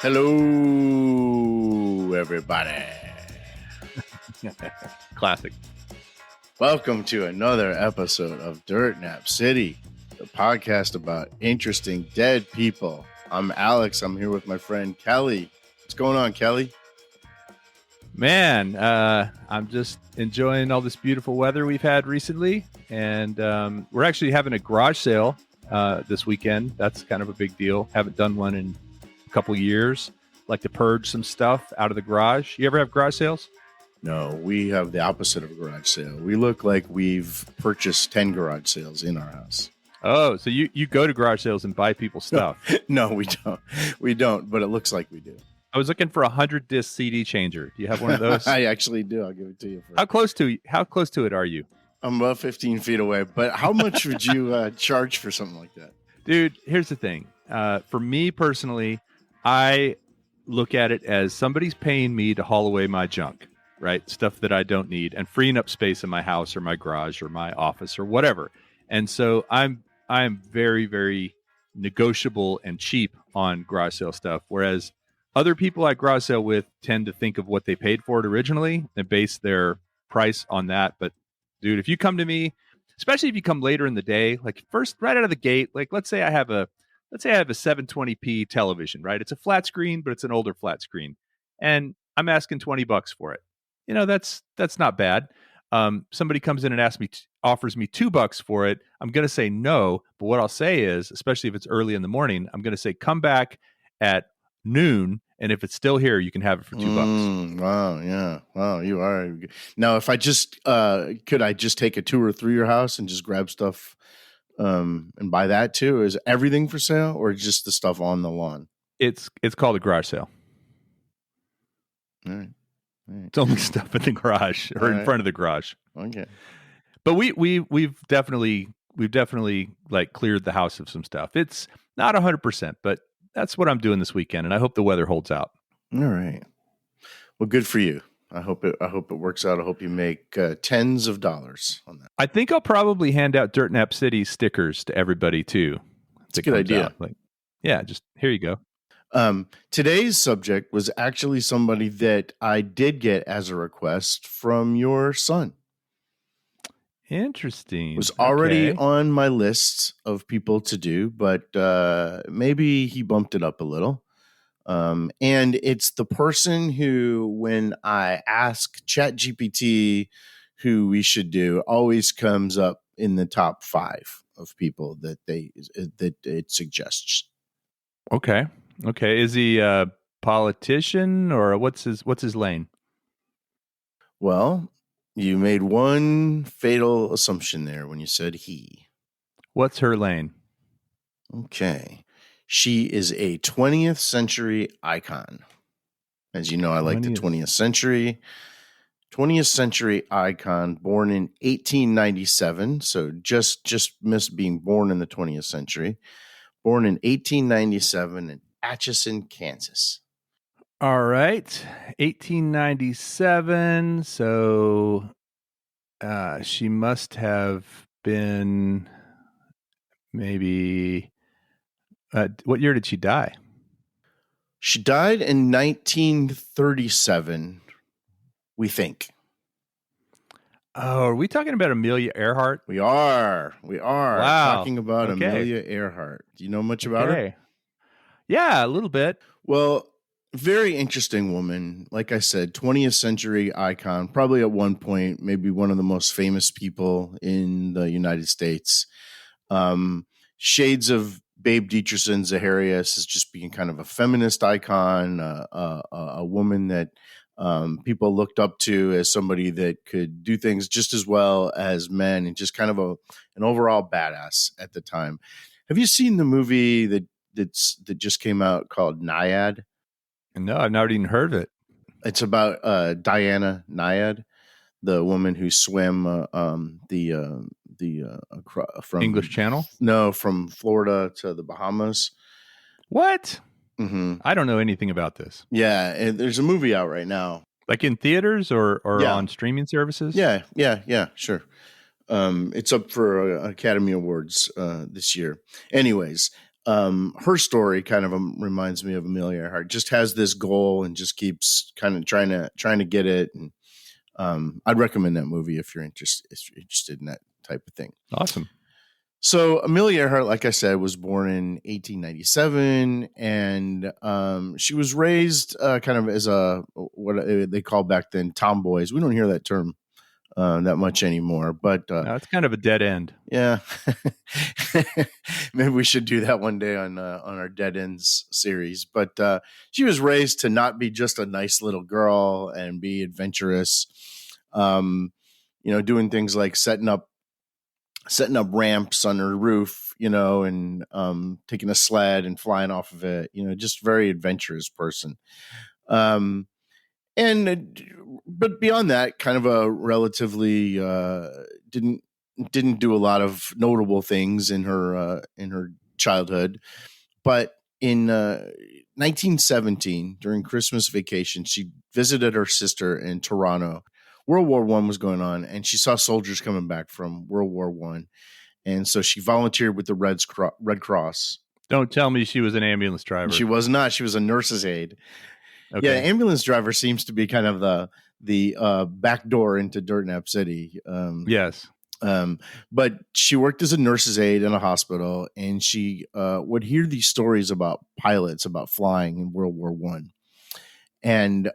Hello, everybody. Classic. Welcome to another episode of Dirt Nap City, the podcast about interesting dead people. I'm Alex. I'm here with my friend Kelly. What's going on, Kelly? Man, I'm just enjoying all this beautiful weather we've had recently. And we're actually having a garage sale this weekend. That's kind of a big deal. Haven't done one in a couple years. Like to purge some stuff out of the garage. You ever have garage sales? No, we have the opposite of a garage sale. We look like we've purchased 10 garage sales in our house. Oh, so you go to garage sales and buy people's stuff. No, we don't. We don't, but it looks like we do. I was looking for a 100-disc CD changer. Do you have one of those? I actually do. I'll give it to you. How close to it are you? I'm about 15 feet away, but how much would you charge for something like that? Dude, here's the thing. For me personally, I look at it as somebody's paying me to haul away my junk, right? Stuff that I don't need and freeing up space in my house or my garage or my office or whatever. And so I'm very, very negotiable and cheap on garage sale stuff. Whereas other people I garage sale with tend to think of what they paid for it originally and base their price on that. But dude, if you come to me, especially if you come later in the day, like first right out of the gate, like let's say I have a 720p television, right? It's a flat screen, but it's an older flat screen. And I'm asking $20 for it. You know, that's not bad. Somebody comes in and offers me $2 for it. I'm going to say no. But what I'll say is, especially if it's early in the morning, I'm going to say, come back at noon. And if it's still here, you can have it for $2. Wow. Yeah. Wow. You are. Now, if I just, could I just take a tour through your house and just grab stuff and buy that too? Is everything for sale or just the stuff on the lawn? It's called a garage sale. All right. It's only stuff in the garage or in front of the garage. Okay. But we've definitely like cleared the house of some stuff. It's not 100%, but that's what I'm doing this weekend, and I hope the weather holds out. All right. Well, good for you. I hope it works out. I hope you make tens of dollars on that. I think I'll probably hand out Dirt Nap City stickers to everybody too. It's a good idea. Yeah, just here you go. Today's subject was actually somebody that I did get as a request from your son. Interesting. It was already on my list of people to do, but maybe he bumped it up a little. And it's the person who, when I ask ChatGPT who we should do, always comes up in the top 5 of people that it suggests. Okay. Is he a politician or what's his lane? Well, you made one fatal assumption there when you said he. What's her lane? Okay. She is a 20th century icon. As you know, I like the 20th century. 20th century icon, born in 1897. So just missed being born in the 20th century. Born in 1897 in Atchison, Kansas. All right. 1897. So she must have been maybe... what year did she die? She died in 1937, we think. Oh, are we talking about Amelia Earhart? We are. Wow. Talking about Amelia Earhart. Do you know much about her? Yeah, a little bit. Well, very interesting woman. Like I said, 20th century icon, probably at one point, maybe one of the most famous people in the United States. Shades of Babe Dietrichson, Zaharias as just being kind of a feminist icon, a woman that people looked up to as somebody that could do things just as well as men and just kind of an overall badass at the time. Have you seen the movie that just came out called Naiad? No, I've never even heard of it. It's about Diana Naiad, the woman who swam from English Channel? No, from Florida to the Bahamas. What? Mm-hmm. I don't know anything about this. Yeah, and there's a movie out right now. Like in theaters or on streaming services? Yeah, sure. It's up for Academy Awards this year. Anyways, her story kind of reminds me of Amelia Earhart. Just has this goal and just keeps kind of trying to get it. And I'd recommend that movie if you're interested in that type of thing. Awesome. So Amelia Earhart, like I said, was born in 1897, and she was raised kind of as a what they call back then tomboys. We don't hear that term that much anymore, but No, it's kind of a dead end. yeah, maybe we should do that one day on our Dead Ends series. But she was raised to not be just a nice little girl and be adventurous. Doing things like setting up ramps on her roof, and taking a sled and flying off of it. Just very adventurous person. Um, and but beyond that, kind of a relatively didn't do a lot of notable things in her childhood. But in 1917, during Christmas vacation, she visited her sister in Toronto. World War I was going on, and she saw soldiers coming back from World War I. And so she volunteered with the Red Cross. Don't tell me she was an ambulance driver. She was not. She was a nurse's aide. Okay. Yeah, ambulance driver seems to be kind of the back door into Dirt Nap City. Yes. But she worked as a nurse's aide in a hospital, and she would hear these stories about pilots, about flying in World War I. And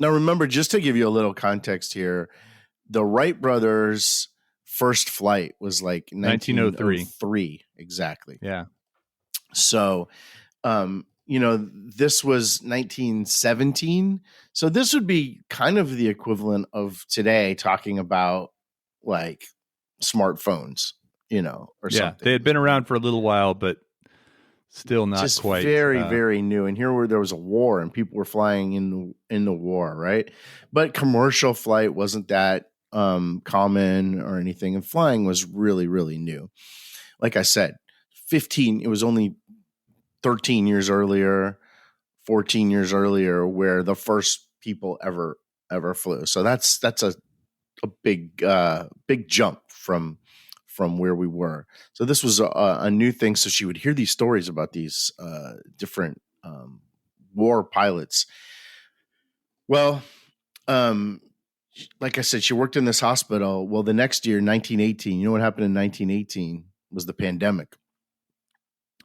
now remember, just to give you a little context here, the Wright brothers' first flight was like 1903. Exactly. Yeah. So, this was 1917. So this would be kind of the equivalent of today talking about like smartphones, or something. They had been around for a little while, but still not just quite very, very new. And here where there was a war and people were flying in the war, right? But commercial flight wasn't that common or anything, and flying was really, really new. Like I said, it was only 13 years earlier, 14 years earlier, where the first people ever flew. So that's a big jump from where we were. So this was a new thing. So she would hear these stories about these different war pilots. Well, like I said, she worked in this hospital. Well, the next year, 1918, you know what happened in 1918 was the pandemic.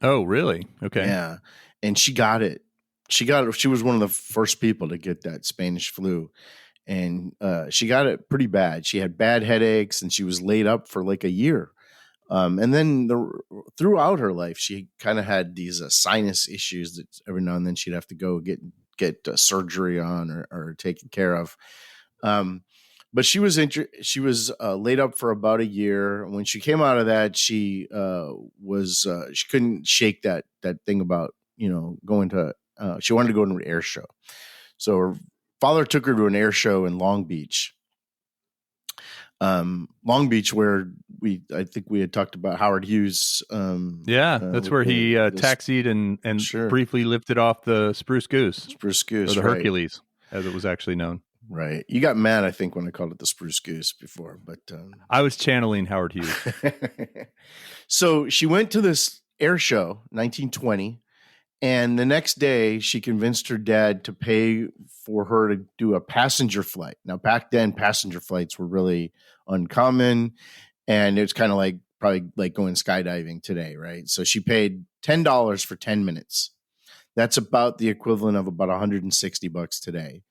Oh, really? Okay. Yeah. And she got it. She was one of the first people to get that Spanish flu. And she got it pretty bad. She had bad headaches, and she was laid up for like a year. And then throughout her life, she kind of had these sinus issues that every now and then she'd have to go get surgery on or taken care of. But she was laid up for about a year. When she came out of that, she she couldn't shake that thing about going to. She wanted to go to an air show, so her father took her to an air show in Long Beach. Long Beach, where I think we had talked about Howard Hughes. That's where he taxied and sure. briefly lifted off the Spruce Goose, or the Hercules, as it was actually known. Right. You got mad, I think, when I called it the Spruce Goose before, but I was channeling Howard Hughes. So she went to this air show, 1920, and the next day she convinced her dad to pay for her to do a passenger flight. Now, back then, passenger flights were really uncommon, and it's kind of like probably like going skydiving today, right? So she paid $10 for 10 minutes. That's about the equivalent of about $160 today.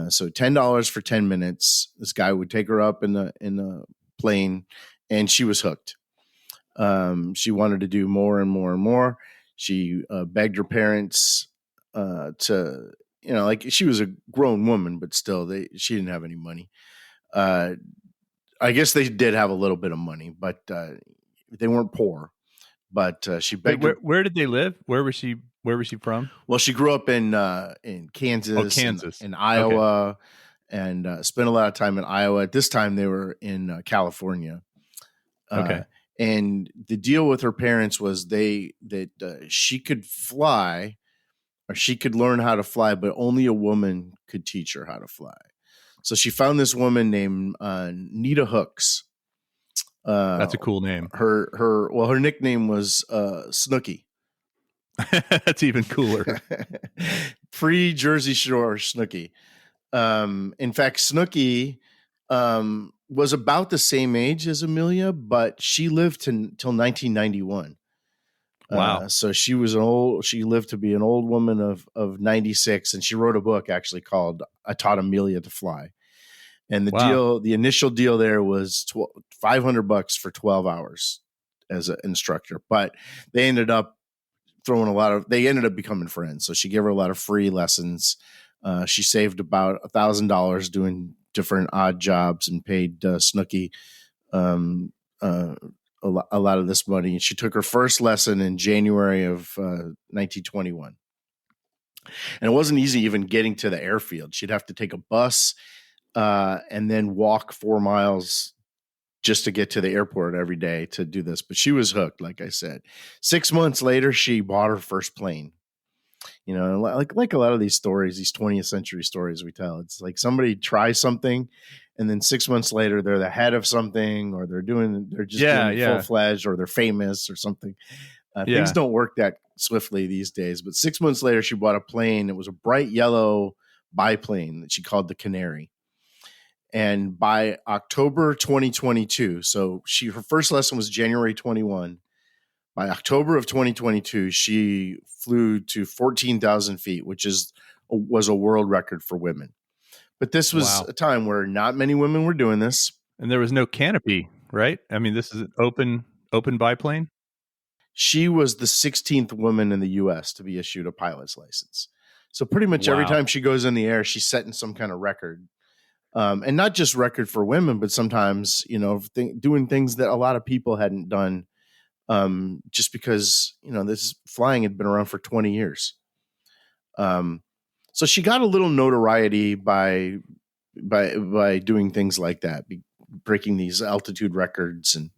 So $10 for 10 minutes. This guy would take her up in the plane, and she was hooked. She wanted to do more and more and more. She begged her parents to, like she was a grown woman, but still, she didn't have any money. I guess they did have a little bit of money, but they weren't poor. But she begged. Where did they live? Where was she from? Well, she grew up in Kansas, and Iowa, and spent a lot of time in Iowa. At this time, they were in California. Okay. And the deal with her parents was that she could fly, or she could learn how to fly, but only a woman could teach her how to fly. So she found this woman named Nita Hooks. Uh, That's a cool name. her nickname was Snooky. That's even cooler. Free Jersey Shore Snooky. In fact, Snooky was about the same age as Amelia, but she lived till 1991. Wow. So she was she lived to be an old woman of 96, and she wrote a book actually called I Taught Amelia to Fly. And Wow. the initial deal there was $500 for 12 hours as an instructor, but they ended up they ended up becoming friends. So she gave her a lot of free lessons. She saved about $1,000 doing different odd jobs and paid Snooky um, a lot of this money. And she took her first lesson in January of 1921. And it wasn't easy even getting to the airfield. She'd have to take a bus and then walk 4 miles just to get to the airport every day to do this. But she was hooked, like I said. 6 months later, she bought her first plane. You know, like a lot of these stories, these 20th century stories we tell, it's like somebody tries something, and then 6 months later they're the head of something, or they're just doing it full fledged, or they're famous or something. Things don't work that swiftly these days. But 6 months later, she bought a plane. It was a bright yellow biplane that she called the Canary. And by October 2022, so her first lesson was January 21. By October of 2022, she flew to 14,000 feet, which was a world record for women. But this was a time where not many women were doing this. And there was no canopy, right? I mean, this is an open biplane. She was the 16th woman in the U.S. to be issued a pilot's license. So pretty much every time she goes in the air, she's setting some kind of record. And not just record for women, but sometimes, doing things that a lot of people hadn't done, just because, this flying had been around for 20 years. So she got a little notoriety by doing things like that, breaking these altitude records. And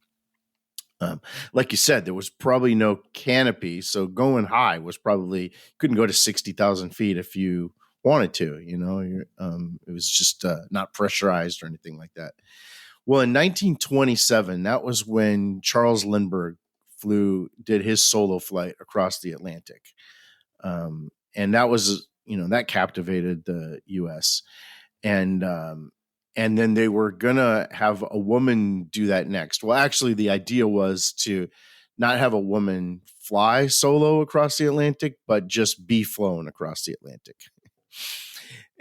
like you said, there was probably no canopy. So going high was probably, couldn't go to 60,000 feet if you wanted to, it was just not pressurized or anything like that. Well, in 1927, that was when Charles Lindbergh did his solo flight across the Atlantic. And that was, that captivated the U.S. And then they were going to have a woman do that next. Well, actually, the idea was to not have a woman fly solo across the Atlantic, but just be flown across the Atlantic.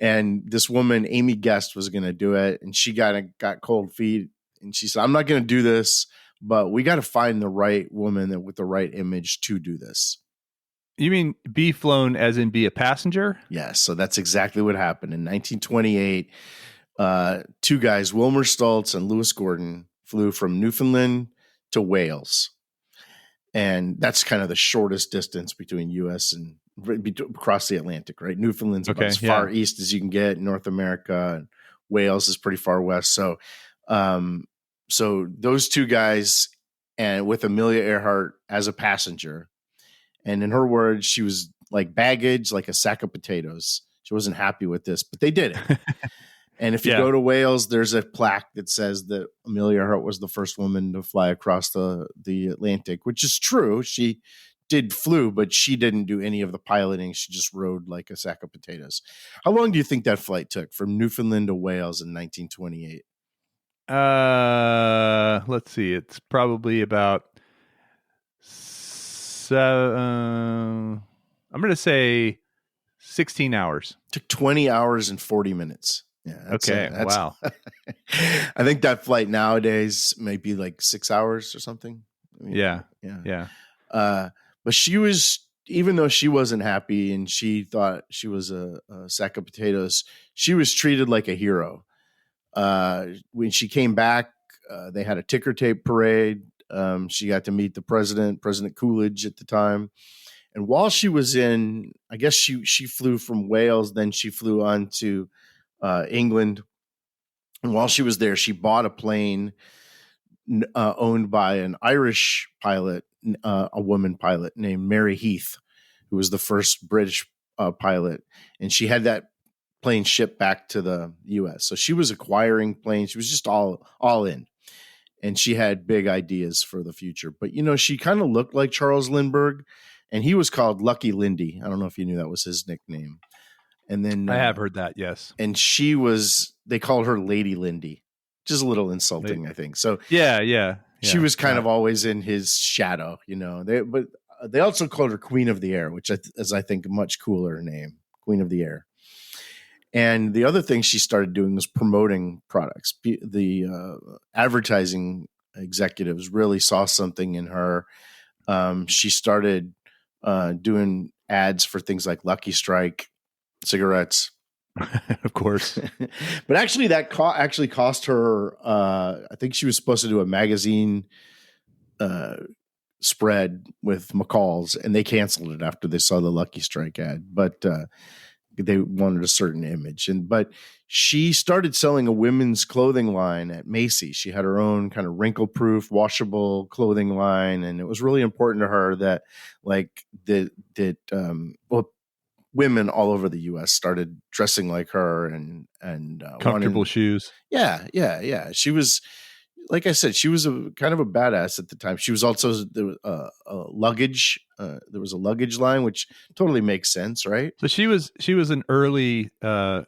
And this woman, Amy Guest, was going to do it. And she got cold feet. And she said, I'm not going to do this, but we got to find the right woman with the right image to do this. You mean be flown as in be a passenger? Yes. So that's exactly what happened. In 1928, two guys, Wilmer Stultz and Lewis Gordon, flew from Newfoundland to Wales. And that's kind of the shortest distance between U.S. and across the Atlantic, right? Newfoundland's about as far east as you can get in North America, and Wales is pretty far west. So, so those two guys, and with Amelia Earhart as a passenger, and in her words, she was like baggage, like a sack of potatoes. She wasn't happy with this, but they did it. And if you go to Wales, there's a plaque that says that Amelia Earhart was the first woman to fly across the Atlantic, which is true. She flew, but she didn't do any of the piloting. She just rode like a sack of potatoes. How long do you think that flight took from Newfoundland to Wales in 1928? Let's see. It's probably about I'm going to say 16 hours. It took 20 hours and 40 minutes. Yeah. Wow. I think that flight nowadays might be like 6 hours or something. I mean, yeah. But she was, even though she wasn't happy and she thought she was a sack of potatoes, she was treated like a hero. When she came back, they had a ticker tape parade. She got to meet the President Coolidge at the time. And while she was I guess she flew from Wales, then she flew on to England. And while she was there, she bought a plane owned by an Irish pilot, a woman pilot named Mary Heath, who was the first British pilot. And she had that plane shipped back to the U.S. So she was acquiring planes. She was just all in. and she had big ideas for the future. But she kind of looked like Charles Lindbergh, and he was called Lucky Lindy. I don't know if you knew that was his nickname. And then I have heard that. Yes. and they called her Lady Lindy, which is a little insulting, I think. So yeah. She was kind of always in his shadow, but they also called her Queen of the Air, which is, I think, a much cooler name, Queen of the Air. And the other thing she started doing was promoting products. The advertising executives really saw something in her. She started doing ads for things like Lucky Strike cigarettes. Of course. But actually that actually cost her, I think she was supposed to do a magazine spread with McCall's, and they canceled it after they saw the Lucky Strike ad. But they wanted a certain image. But she started selling a women's clothing line at Macy's. She had her own kind of wrinkle-proof, washable clothing line, and it was really important to her that women all over the U.S. started dressing like her and comfortable shoes. Yeah. She was, like I said, she was a kind of a badass at the time. She was also a luggage. There was a luggage line, which totally makes sense, right? So she was an early a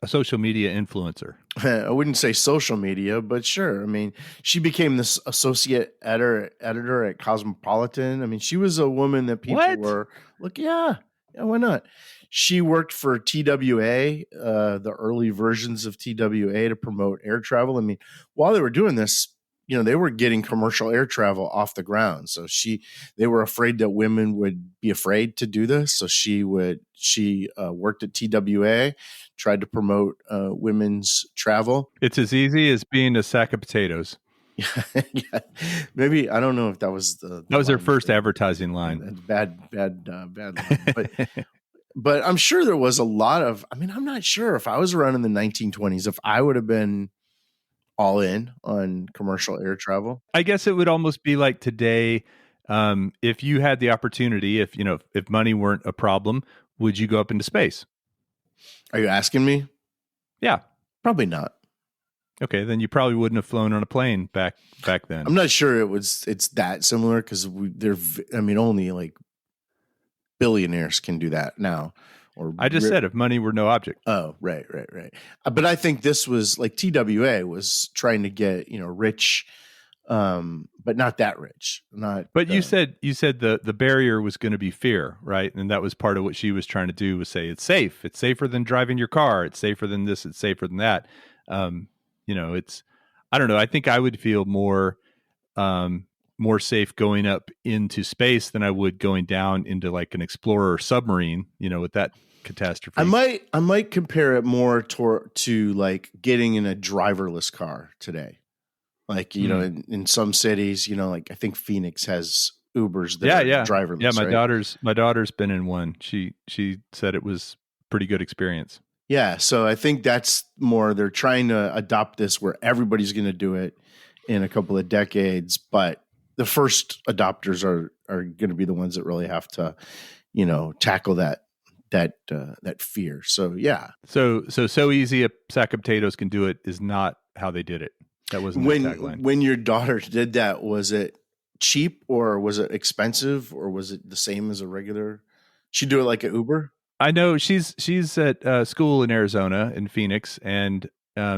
social media influencer. I wouldn't say social media, but sure. I mean, she became this associate editor at Cosmopolitan. I mean, she was a woman that people were yeah, why not? She worked for TWA, the early versions of TWA, to promote air travel. I mean, while they were doing this, they were getting commercial air travel off the ground. So they were afraid that women would be afraid to do this. So she worked at TWA, tried to promote women's travel. It's as easy as being a sack of potatoes. Yeah. Maybe, I don't know if that was that was their first advertising line. Bad line. But I'm sure there was a lot of, I'm not sure if I was around in the 1920s, if I would have been all in on commercial air travel. I guess it would almost be like today. If you had the opportunity, if money weren't a problem, would you go up into space? Are you asking me? Yeah. Probably not. Okay, then you probably wouldn't have flown on a plane back then. I'm not sure it's that similar, because only like billionaires can do that now. Or I just said if money were no object. Oh, right. But I think this was like TWA was trying to get rich, but not that rich. But you said the barrier was going to be fear, right? And that was part of what she was trying to do, was say it's safe. It's safer than driving your car. It's safer than this. It's safer than that. It's, I don't know. I think I would feel more safe going up into space than I would going down into like an Explorer submarine, with that catastrophe. I might compare it more to like getting in a driverless car today. Like, in some cities, like I think Phoenix has Ubers that are driverless. Yeah, my right? my daughter's been in one. She said it was pretty good experience. Yeah, so I think that's more, they're trying to adopt this where everybody's going to do it in a couple of decades, but the first adopters are going to be the ones that really have to, tackle that fear. So yeah. So easy a sack of potatoes can do it is not how they did it. That wasn't the tagline. When your daughter did that, was it cheap or was it expensive or was it the same as a regular? She'd do it like an Uber? I know she's at school in Arizona, in Phoenix, and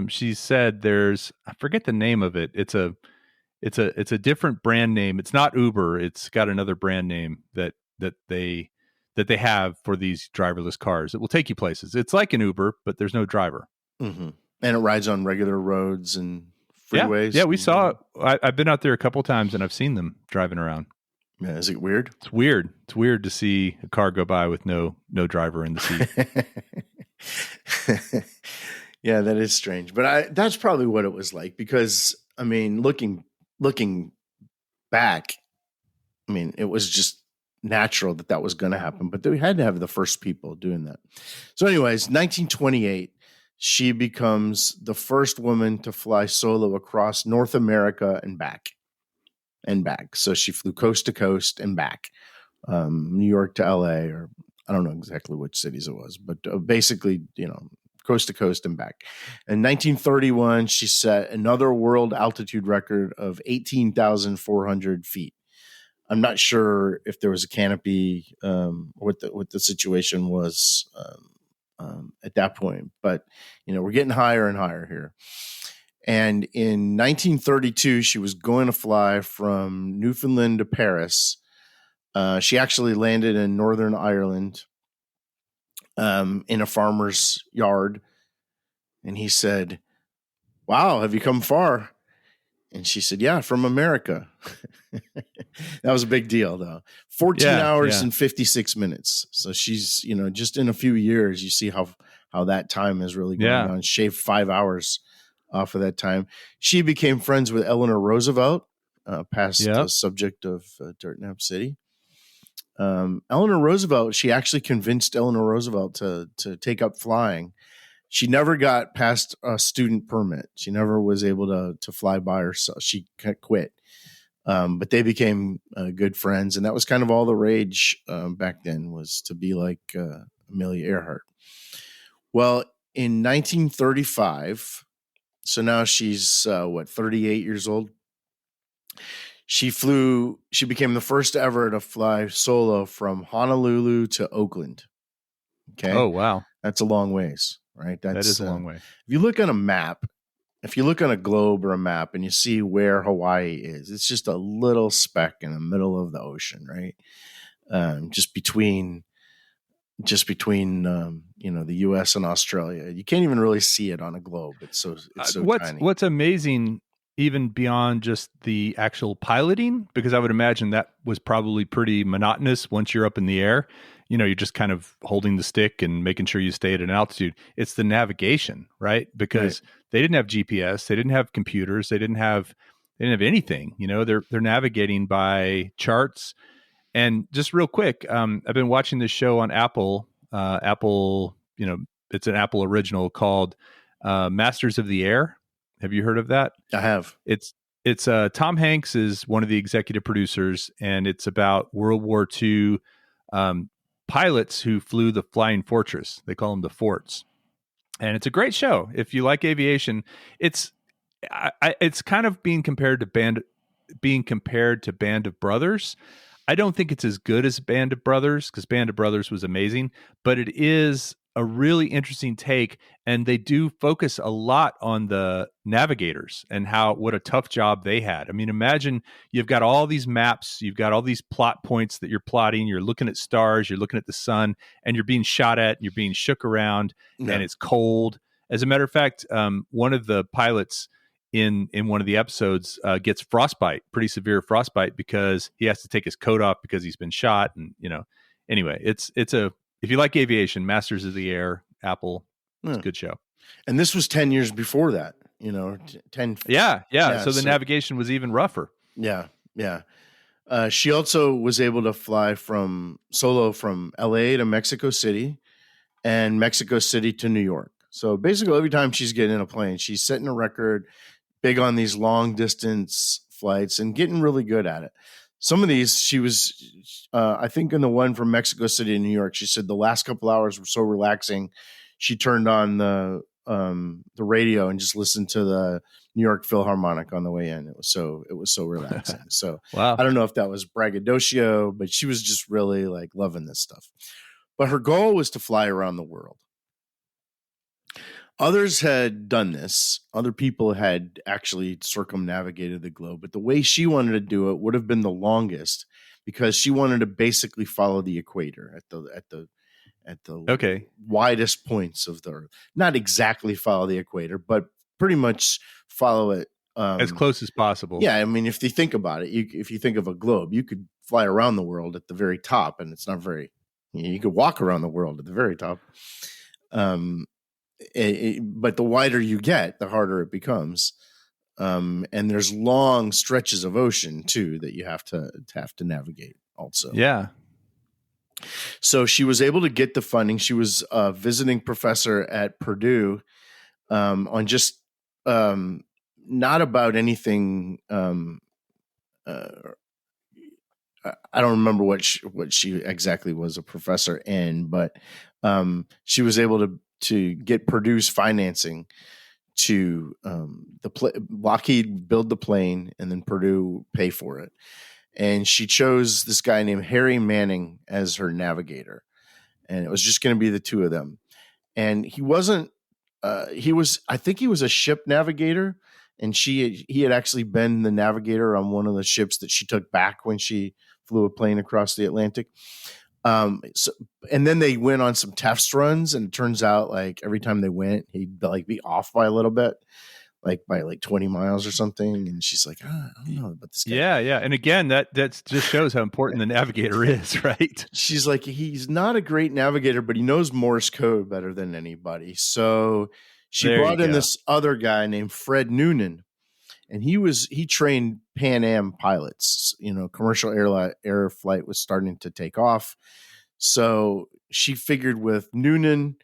she said I forget the name of it. It's a different brand name. It's not Uber. It's got another brand name that they have for these driverless cars. It will take you places. It's like an Uber, but there's no driver. Mm-hmm. And it rides on regular roads and freeways. Yeah, we saw it. I've been out there a couple times and I've seen them driving around. Yeah, is it weird? It's weird. It's weird to see a car go by with no driver in the seat. Yeah, that is strange. But that's probably what it was like, because looking back, it was just natural that was going to happen, but we had to have the first people doing that. So anyways, 1928, she becomes the first woman to fly solo across North America and back. So she flew coast to coast and back, New York to LA, or I don't know exactly which cities it was, but basically, coast to coast and back. In 1931, she set another world altitude record of 18,400 feet. I'm not sure if there was a canopy, what the situation was at that point, but we're getting higher and higher here. And in 1932, she was going to fly from Newfoundland to Paris. She actually landed in Northern Ireland, in a farmer's yard, and he said, "Wow, have you come far?" And she said, "Yeah, from America." That was a big deal, though. 14 hours and 56 minutes. So she's, just in a few years, you see how that time has really gone down. Shaved 5 hours off of that time. She became friends with Eleanor Roosevelt, past the subject of Dirt Nap City. Eleanor Roosevelt, she actually convinced Eleanor Roosevelt to take up flying. She never got past a student permit. She never was able to fly by herself. She quit. But they became good friends, and that was kind of all the rage back then, was to be like Amelia Earhart. Well, in 1935, so now she's 38 years old. She became the first ever to fly solo from Honolulu to Oakland. Okay. Oh, wow. That's a long ways, right? That is a long way. If you look on a map, if you look on a globe or a map and you see where Hawaii is, it's just a little speck in the middle of the ocean, right? Just between the U.S. and Australia. You can't even really see it on a globe. It's so tiny. What's amazing, even beyond just the actual piloting, because I would imagine that was probably pretty monotonous once you're up in the air. You're just kind of holding the stick and making sure you stay at an altitude. It's the navigation, right? Because they didn't have GPS, they didn't have computers, they didn't have anything. They're navigating by charts. And just real quick, I've been watching this show on Apple. Apple, it's an Apple original called Masters of the Air. Have you heard of that? I have. It's Tom Hanks is one of the executive producers, and it's about World War II pilots who flew the Flying Fortress. They call them the forts, and it's a great show. If you like aviation, it's kind of being compared to Band of Brothers. I don't think it's as good as Band of Brothers, because Band of Brothers was amazing, but it is a really interesting take, and they do focus a lot on the navigators and what a tough job they had. I mean, imagine you've got all these maps, you've got all these plot points that you're plotting, you're looking at stars, you're looking at the sun, and you're being shot at, and you're being shook around, and it's cold. As a matter of fact, one of the pilots in one of the episodes gets frostbite, pretty severe frostbite, because he has to take his coat off because he's been shot. And anyway, it's if you like aviation, Masters of the Air, Apple, it's a good show. And this was 10 years before that, 10. Yeah. So the navigation was even rougher. Yeah. She also was able to fly solo from LA to Mexico City and Mexico City to New York. So basically every time she's getting in a plane, she's setting a record, big on these long distance flights and getting really good at it. Some of these, she was, I think in the one from Mexico City to New York, she said the last couple hours were so relaxing. She turned on the radio and just listened to the New York Philharmonic on the way in. It was so relaxing. So wow. I don't know if that was braggadocio, but she was just really like loving this stuff. But her goal was to fly around the world. Others had done this. Other people had actually circumnavigated the globe, but the way she wanted to do it would have been the longest, because she wanted to basically follow the equator at the widest points of the Earth. Not exactly follow the equator, but pretty much follow it as close as possible. Yeah, I mean, if you think about it, if you think of a globe, you could fly around the world at the very top, and it's not very. You could walk around the world at the very top. But the wider you get, the harder it becomes. And there's long stretches of ocean too that you have to navigate also. Yeah. So she was able to get the funding. She was a visiting professor at Purdue on just not about anything. I don't remember what she exactly was a professor in, but she was able to get Purdue's financing to Lockheed build the plane and then Purdue pay for it. And she chose this guy named Harry Manning as her navigator, and it was just going to be the two of them. And he wasn't. He was. I think he was a ship navigator, and he had actually been the navigator on one of the ships that she took back when she flew a plane across the Atlantic. So, and then they went on some test runs, and it turns out like every time they went, he'd like be off by a little bit, like by like 20 miles or something. And she's like, I don't know about this guy. Yeah. And again, that just shows how important the navigator is, right? She's like, he's not a great navigator, but he knows Morse code better than anybody. So she brought in this other guy named Fred Noonan, and he trained Pan Am pilots. Commercial air flight was starting to take off. So she figured with Noonan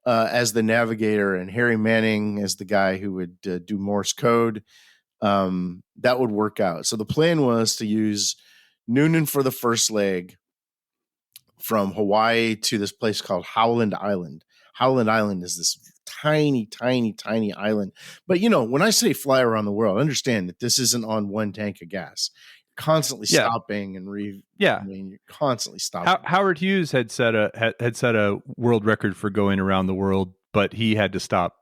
as the navigator and Harry Manning as the guy who would do Morse code, that would work out. So the plan was to use Noonan for the first leg from Hawaii to this place called Howland Island. Howland Island is this tiny, tiny, tiny island. But, when I say fly around the world, understand that this isn't on one tank of gas. You're constantly stopping and you're constantly stopping. Howard Hughes had set a world record for going around the world, but he had to stop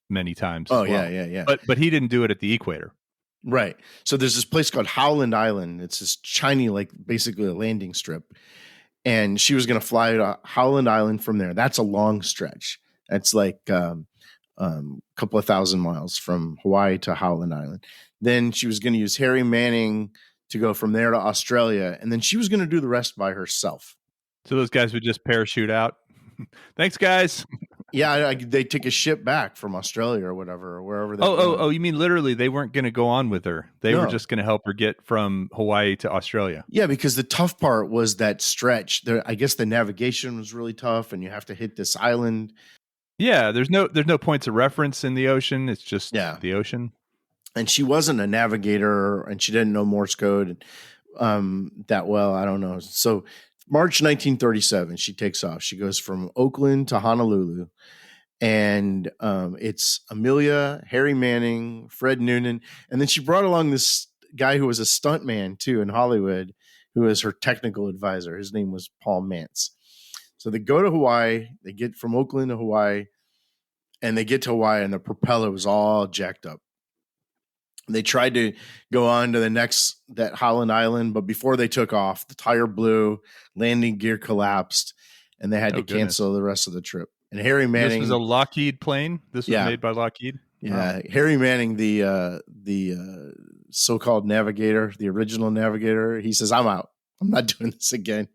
many times. Yeah. But he didn't do it at the equator. Right. So there's this place called Howland Island. It's this tiny, like basically a landing strip. And she was going to fly to Howland Island from there. That's a long stretch. That's like a couple of thousand miles from Hawaii to Howland Island. Then she was going to use Harry Manning to go from there to Australia. And then she was going to do the rest by herself. So those guys would just parachute out. Thanks, guys. Yeah, they took a ship back from Australia or whatever, or wherever they Oh, you mean literally they weren't going to go on with her. They were just going to help her get from Hawaii to Australia. Yeah, because the tough part was that stretch. I guess the navigation was really tough, and you have to hit this island. Yeah, there's no points of reference in the ocean. It's just the ocean. And she wasn't a navigator, and she didn't know Morse code that well. I don't know. So March 1937, she takes off. She goes from Oakland to Honolulu. And it's Amelia, Harry Manning, Fred Noonan. And then she brought along this guy who was a stuntman, too, in Hollywood, who was her technical advisor. His name was Paul Mantz. So they go to Hawaii. They get from Oakland to Hawaii. And they get to Hawaii, and the propeller was all jacked up. They tried to go on to that Howland Island, but before they took off, the tire blew, landing gear collapsed, and they had to cancel the rest of the trip. And Harry Manning, this was a Lockheed plane. This was made by Lockheed. Yeah, wow. Harry Manning, the so-called navigator, the original navigator, he says, "I'm out. I'm not doing this again.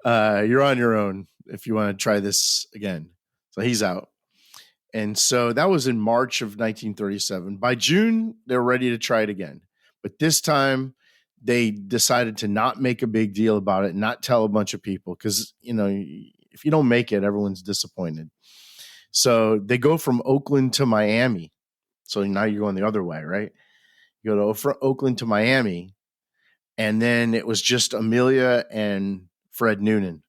You're on your own if you want to try this again." So he's out. And so that was in March of 1937. By June, they were ready to try it again. But this time, they decided to not make a big deal about it, not tell a bunch of people, because, if you don't make it, everyone's disappointed. So they go from Oakland to Miami. So now you're going the other way, right? You go to Oakland to Miami, and then it was just Amelia and Fred Noonan.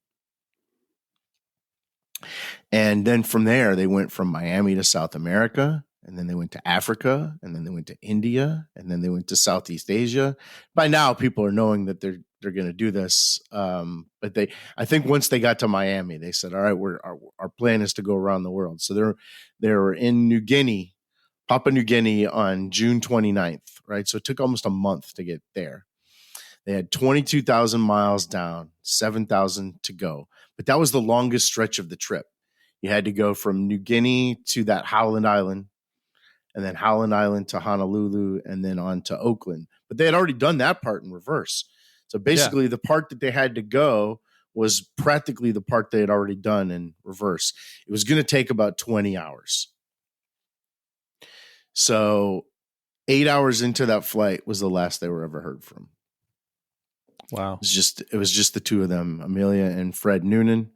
And then from there, they went from Miami to South America, and then they went to Africa, and then they went to India, and then they went to Southeast Asia. By now, people are knowing that they're going to do this. But I think once they got to Miami, they said, "All right, our plan is to go around the world." So they were in New Guinea, Papua New Guinea, on June 29th, right? So it took almost a month to get there. They had 22,000 miles down, 7,000 to go. But that was the longest stretch of the trip. You had to go from New Guinea to that Howland Island, and then Howland Island to Honolulu, and then on to Oakland. But they had already done that part in reverse. So basically, the part that they had to go was practically the part they had already done in reverse. It was going to take about 20 hours. So 8 hours into that flight was the last they were ever heard from. Wow. It was just the two of them, Amelia and Fred Noonan.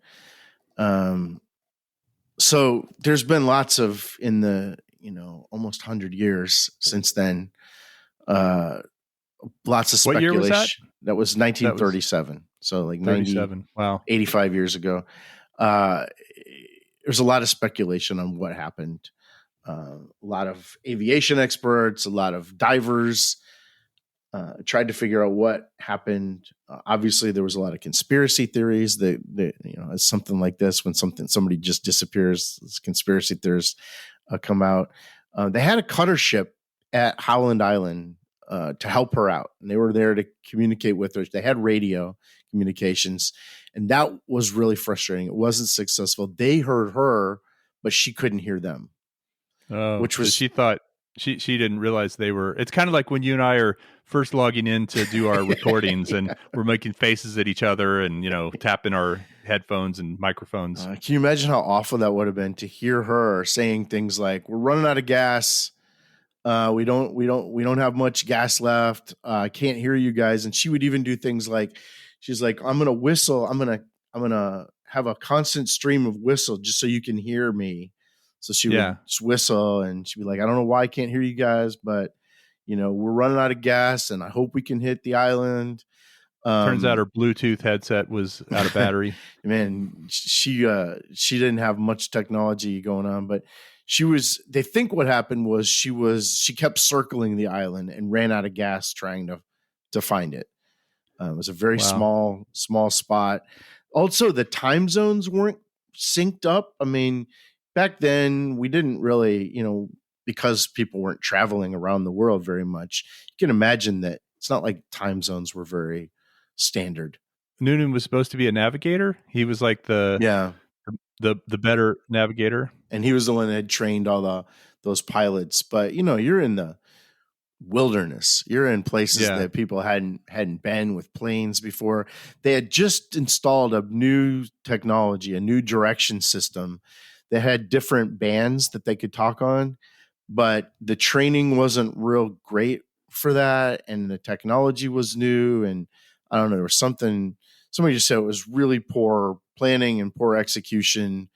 So there's been lots of, in the, almost 100 years since then, lots of speculation. What year was that? That was 1937. So like 37. Wow. 85 years ago. there's a lot of speculation on what happened. A lot of aviation experts, a lot of divers tried to figure out what happened. Obviously, there was a lot of conspiracy theories that it's something like this when somebody just disappears. Conspiracy theories come out. They had a cutter ship at Howland Island to help her out, and they were there to communicate with her. They had radio communications, and that was really frustrating. It wasn't successful. They heard her, but she couldn't hear them. Oh, which so was she thought she didn't realize they were. It's kind of like when you and I are first logging in to do our recordings, and we're making faces at each other, and tapping our headphones and microphones. Can you imagine how awful that would have been to hear her saying things like, "We're running out of gas. We don't have much gas left. I can't hear you guys." And she would even do things like, she's like, "I'm gonna whistle. I'm gonna have a constant stream of whistle just so you can hear me." So she would just whistle, and she'd be like, "I don't know why I can't hear you guys, but we're running out of gas, and I hope we can hit the island." Turns out her Bluetooth headset was out of battery. Man, she didn't have much technology going on, but they think what happened was she kept circling the island and ran out of gas trying to find it. It was a very small spot. Also, the time zones weren't synced up. I mean, back then we didn't really, because people weren't traveling around the world very much. You can imagine that it's not like time zones were very standard. Noonan was supposed to be a navigator. He was like the better navigator, and he was the one that had trained all those pilots. But you're in the wilderness. You're in places that people hadn't been with planes before. They had just installed a new technology, a new direction system that had different bands that they could talk on, but the training wasn't real great for that, and the technology was new, and I don't know, there was somebody just said it was really poor planning and poor execution.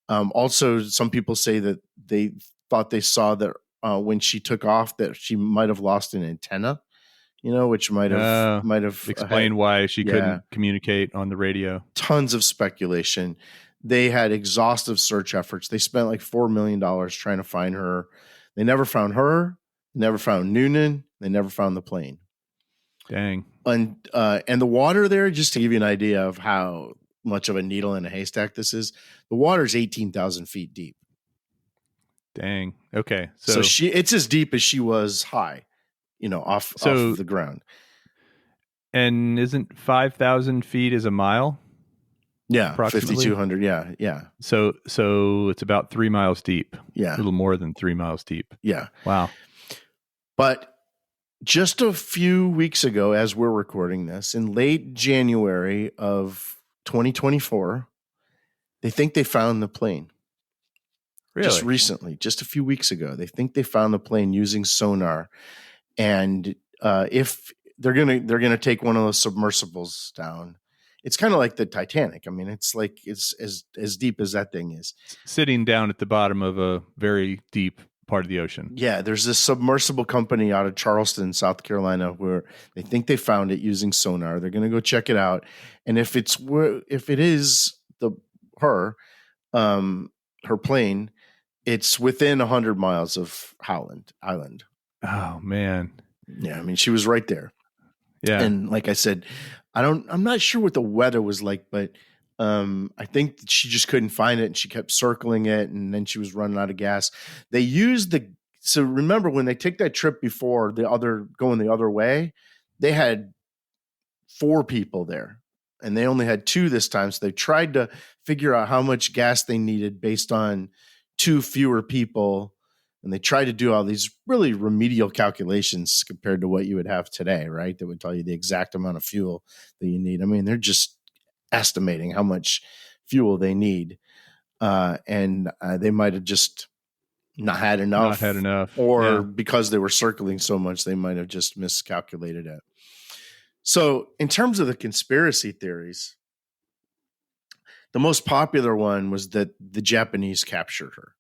Also, some people say that they thought they saw that when she took off that she might have lost an antenna, which might have explained why she couldn't communicate on the radio. Tons of speculation. They had exhaustive search efforts. They spent like $4 million trying to find her. They never found her, never found Noonan, they never found the plane. Dang. And the water there, just to give you an idea of how much of a needle in a haystack this is, the water is 18,000 feet deep. Dang. Okay. So it's as deep as she was high, off of the ground. And isn't 5,000 feet is a mile? Yeah, 5,200. Yeah. So it's about 3 miles deep. Yeah, a little more than 3 miles deep. Yeah. Wow. But just a few weeks ago, as we're recording this, in late January of 2024, they think they found the plane. Really? Just recently, just a few weeks ago, they think they found the plane using sonar, and if they're gonna take one of those submersibles down. It's kind of like the Titanic. I mean, it's like it's as deep as that thing is. Sitting down at the bottom of a very deep part of the ocean. Yeah, there's this submersible company out of Charleston, South Carolina, where they think they found it using sonar. They're going to go check it out, and if it is her plane, it's within 100 miles of Howland Island. Oh man. Yeah, I mean, she was right there. Yeah. And like I said, I'm not sure what the weather was like, but I think she just couldn't find it, and she kept circling it, and then she was running out of gas. They used so remember when they take that trip before going the other way, they had 4 people there, and they only had 2 this time. So they tried to figure out how much gas they needed based on 2 fewer people. And they try to do all these really remedial calculations compared to what you would have today, right? That would tell you the exact amount of fuel that you need. I mean, they're just estimating how much fuel they need. And they might have just not had enough. Or because they were circling so much, they might have just miscalculated it. So in terms of the conspiracy theories, the most popular one was that the Japanese captured her,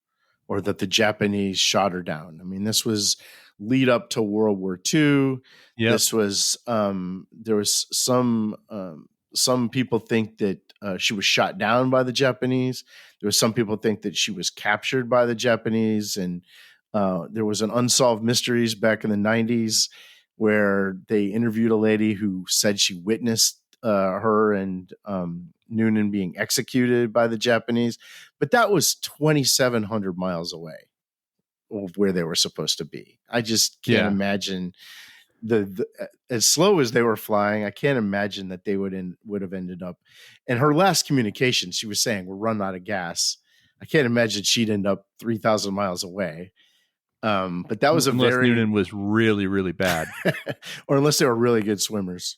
or that the Japanese shot her down. I mean, this was lead up to World War II. Yep. This was there was some some people think that she was shot down by the Japanese. There was some people think that she was captured by the Japanese, and there was an unsolved mysteries back in the '90s where they interviewed a lady who said she witnessed her and Noonan being executed by the Japanese, but that was 2,700 miles away of where they were supposed to be. I just can't Yeah. imagine the as slow as they were flying. I can't imagine that they would have ended up. And her last communication, she was saying, "We're running out of gas." I can't imagine she'd end up 3,000 miles away. But that was a Unless very, Noonan was really, really bad. or unless they were really good swimmers.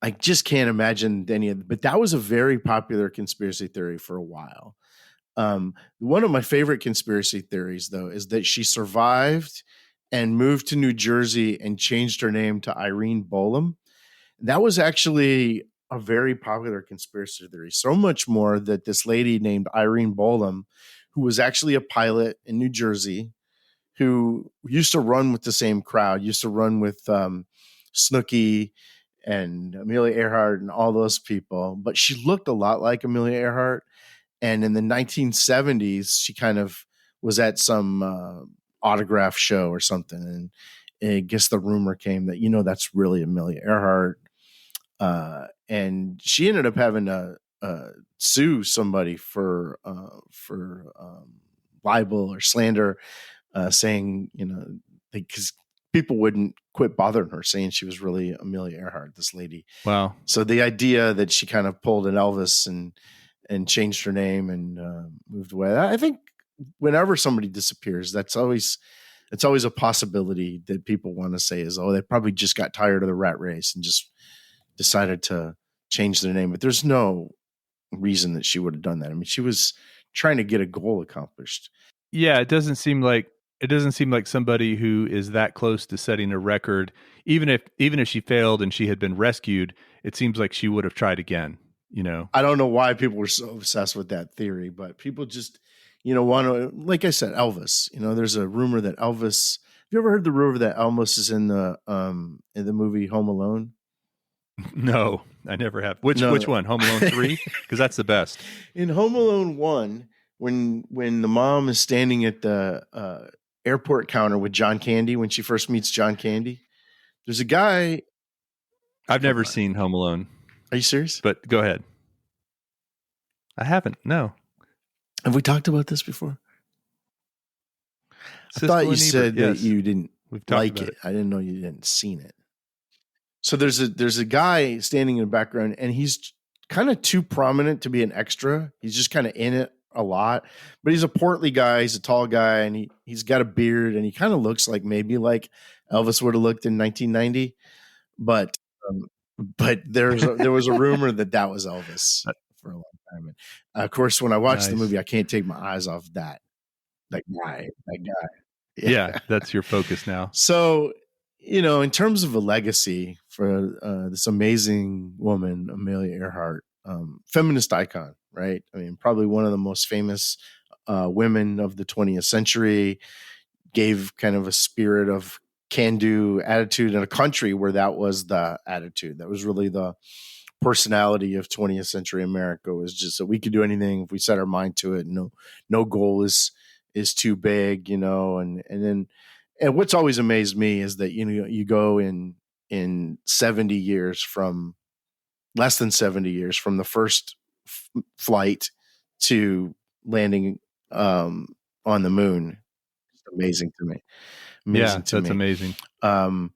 I just can't imagine any of. But that was a very popular conspiracy theory for a while. One of my favorite conspiracy theories, though, is that she survived and moved to New Jersey and changed her name to Irene Bolam. That was actually a very popular conspiracy theory, so much more that this lady named Irene Bolam, who was actually a pilot in New Jersey, who used to run with the same crowd, used to run with Snooki and Amelia Earhart and all those people, but she looked a lot like Amelia Earhart. And in the 1970s, she kind of was at some autograph show or something. And I guess the rumor came that, that's really Amelia Earhart. And she ended up having to sue somebody for libel or slander, saying, because people wouldn't quit bothering her, saying she was really Amelia Earhart, this lady. Wow. So the idea that she kind of pulled an Elvis and changed her name and moved away. I think whenever somebody disappears, it's always a possibility that people want to say is, oh, they probably just got tired of the rat race and just decided to change their name. But there's no reason that she would have done that. I mean, she was trying to get a goal accomplished. Yeah, it doesn't seem like somebody who is that close to setting a record, even if she failed and she had been rescued, it seems like she would have tried again, I don't know why people were so obsessed with that theory, but people just, want to, like I said, Elvis. There's a rumor that Elvis. Have you ever heard the rumor that Elvis is in the movie Home Alone? No, I never have. Which No. one? Home Alone 3? Because that's the best. In Home Alone 1, when the mom is standing at the airport counter with John Candy, when she first meets John Candy, there's a guy. I've never seen Home Alone. Are you serious? But go ahead. I haven't. No. Have we talked about this before? I Siskel thought you and said Ebert, that yes. you didn't We've talked like about it. I didn't know you didn't seen it. So there's a guy standing in the background, and he's kind of too prominent to be an extra. He's just kind of in it a lot, but he's a portly guy. He's a tall guy, and he's got a beard, and he kind of looks like maybe like Elvis would have looked in 1990. But there was a rumor that was Elvis for a long time. And of course, when I watched the movie, I can't take my eyes off that guy. Yeah, that's your focus now. So, in terms of a legacy for this amazing woman, Amelia Earhart, feminist icon, right? I mean, probably one of the most famous women of the 20th century, gave kind of a spirit of can-do attitude in a country where that was the attitude. That was really the personality of 20th century America, was just that we could do anything if we set our mind to it. No goal is too big, and what's always amazed me is that, you go in 70 years from less than 70 years from the first flight to landing on the moon. It's amazing to me. That's amazing. But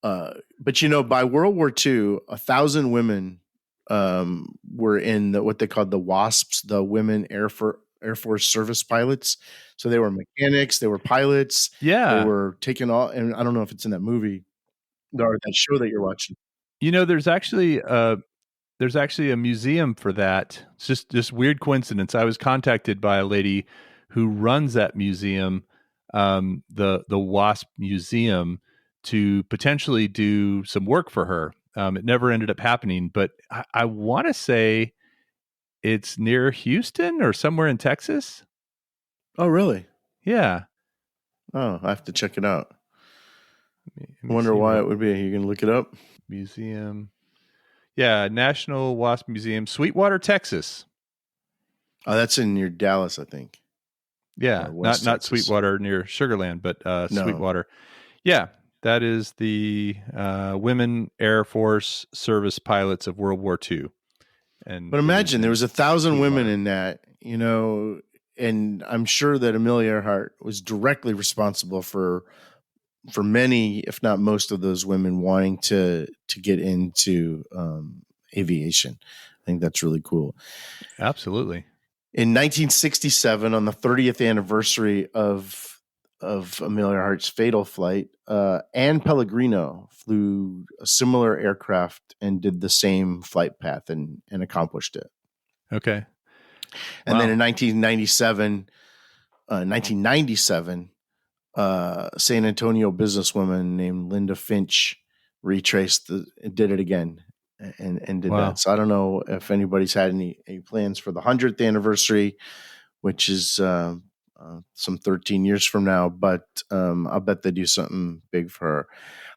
by World War II, 1,000 women were in what they called the WASPs, the Women Air Force Service Pilots. So they were mechanics, they were pilots. Yeah. They were taking all, and I don't know if it's in that movie or that show that you're watching. There's actually a museum for that. It's just weird coincidence. I was contacted by a lady who runs that museum, the WASP Museum, to potentially do some work for her. It never ended up happening, but I want to say it's near Houston or somewhere in Texas. Oh, really? Yeah. Oh, I have to check it out. I wonder why it would be. Are you going to look it up? Museum. Yeah, National Wasp Museum, Sweetwater, Texas. Oh, that's in near Dallas, I think, Yeah, or not West not Texas. Sweetwater near Sugarland, but No, Sweetwater. Yeah, that is the Women Air Force Service pilots of World War II, and but it is imagine there in was 1,000 women Sweetwater. in that, and I'm sure that Amelia Earhart was directly responsible for many, if not most, of those women wanting to get into aviation. I think that's really cool. Absolutely. In 1967, on the 30th anniversary of Amelia Earhart's fatal flight, Anne Pellegrino flew a similar aircraft and did the same flight path and accomplished it. Okay. And then Wow. in 1997, San Antonio businesswoman named Linda Finch did it again and did that. Wow. So I don't know if anybody's had any plans for the 100th anniversary, which is some 13 years from now, but I'll bet they do something big for her.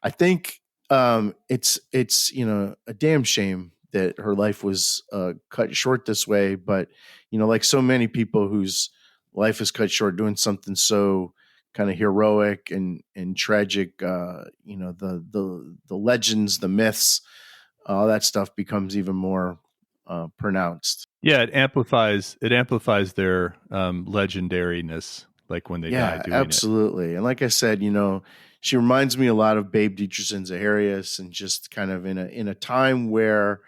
I think it's a damn shame that her life was cut short this way, but like so many people whose life is cut short doing something so kind of heroic and tragic, the legends, the myths, all that stuff becomes even more pronounced. Yeah, it amplifies their legendariness, like when they die Yeah, doing it. absolutely. And like I said, she reminds me a lot of Babe Dietrichson Zaharias, and just kind of in a time where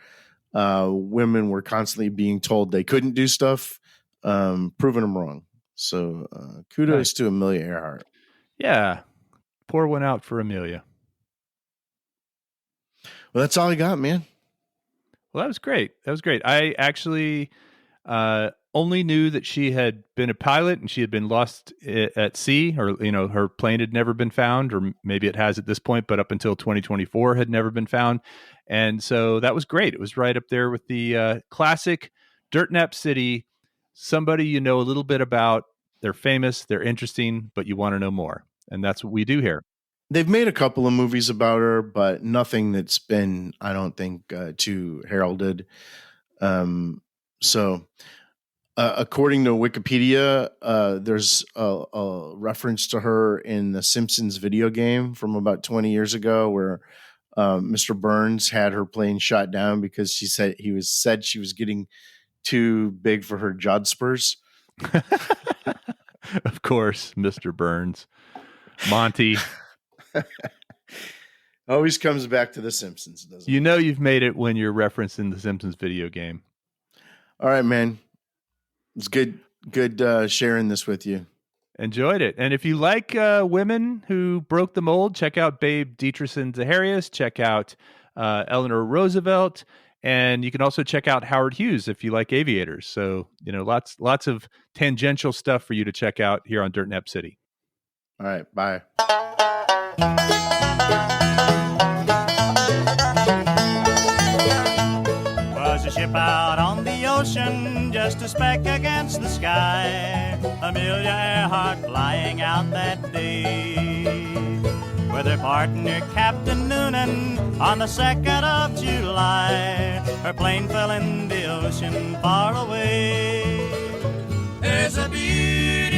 women were constantly being told they couldn't do stuff, proving them wrong. So Nice. kudos to Amelia Earhart. Yeah. Pour one out for Amelia. Well, that's all I got, man. Well, that was great. That was great. I actually only knew that she had been a pilot and she had been lost at sea, or her plane had never been found, or maybe it has at this point, but up until 2024 had never been found. And so that was great. It was right up there with the classic Dirt Nap City. Somebody you know a little bit about. They're famous. They're interesting, but you want to know more, and that's what we do here. They've made a couple of movies about her, but nothing that's been, I don't think, too heralded. So according to Wikipedia, there's a reference to her in the Simpsons video game from about 20 years ago, where Mr. Burns had her plane shot down because said she was getting too big for her jodhpurs. Of course, Mr. Burns, Monty. Always comes back to the Simpsons, doesn't You it? know you've made it when you're referencing the Simpsons video game. All right, man. It's good sharing this with you. Enjoyed it. And if you like women who broke the mold, check out Babe Dietrichson Zaharias. Check out Eleanor Roosevelt. And you can also check out Howard Hughes if you like aviators. So, lots of tangential stuff for you to check out here on Dirt Nap City. All right. Bye. Was a ship out on the ocean, just a speck against the sky. Amelia Earhart flying out that day, with her partner Captain Noonan on the 2nd of July. Her plane fell in the ocean far away. There's a beauty